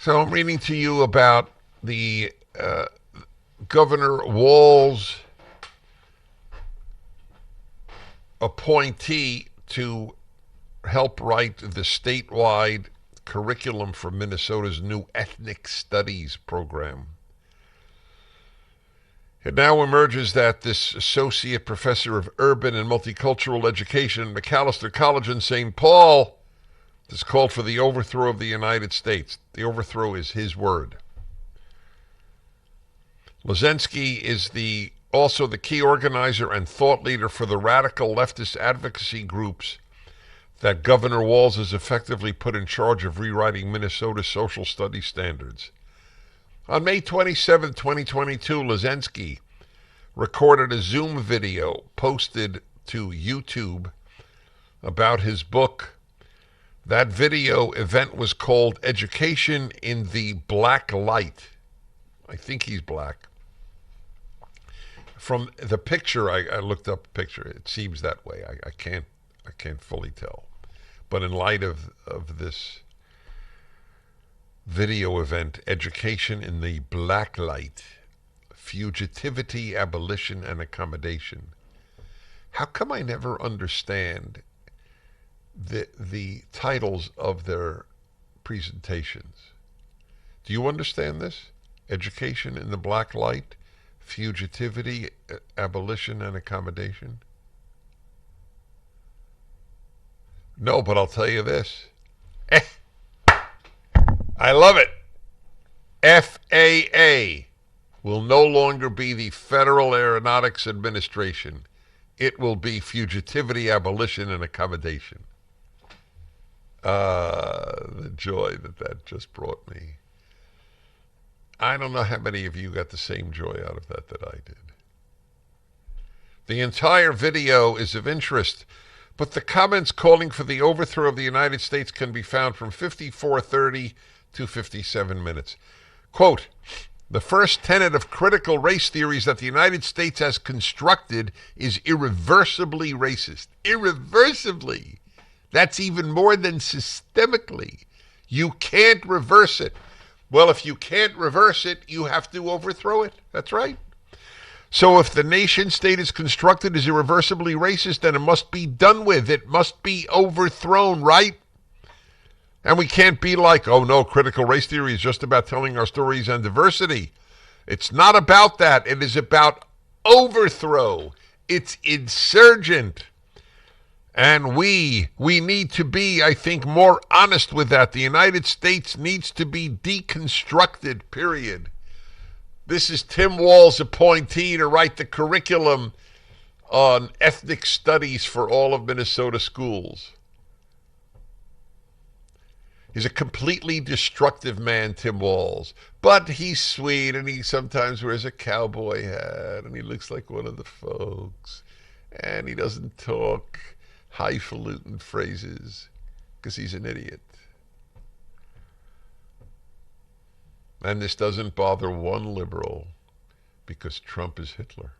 So I'm reading to you about the Governor Walz appointee to help write the statewide curriculum for Minnesota's new ethnic studies program. It now emerges that this associate professor of urban and multicultural education at Macalester College in St. Paul has called for the overthrow of the United States. The overthrow is his word. Leszczynski is also the key organizer and thought leader for the radical leftist advocacy groups that Governor Walz has effectively put in charge of rewriting Minnesota's social studies standards. On May 27, 2022, Leszczynski recorded a Zoom video posted to YouTube about his book. That video event was called Education in the Black Light. I think he's black. From the picture, I looked up a picture. It seems that way. I can't fully tell. But in light of this video event, Education in the Black Light, Fugitivity, Abolition, and Accommodation. How come I never understand the titles of their presentations? Do you understand this? Education in the Black Light, Fugitivity, Abolition, and Accommodation? No, but I'll tell you this. I love it. FAA will no longer be the Federal Aeronautics Administration. It will be Fugitivity, Abolition, and Accommodation. The joy that just brought me. I don't know how many of you got the same joy out of that I did. The entire video is of interest, but the comments calling for the overthrow of the United States can be found from 54:30 to 57 minutes. Quote, the first tenet of critical race theories that the United States has constructed is irreversibly racist. Irreversibly. That's even more than systemically. You can't reverse it. Well, if you can't reverse it, you have to overthrow it. That's right. So if the nation state is constructed as irreversibly racist, then it must be done with. It must be overthrown, right? And we can't be like, oh no, critical race theory is just about telling our stories and diversity. It's not about that. It is about overthrow. It's insurgent. And we need to be, I think, more honest with that. The United States needs to be deconstructed, period. This is Tim Walz' appointee to write the curriculum on ethnic studies for all of Minnesota schools. He's a completely destructive man, Tim Walz. But he's sweet, and he sometimes wears a cowboy hat, and he looks like one of the folks. And he doesn't talk highfalutin phrases because he's an idiot. And this doesn't bother one liberal because Trump is Hitler.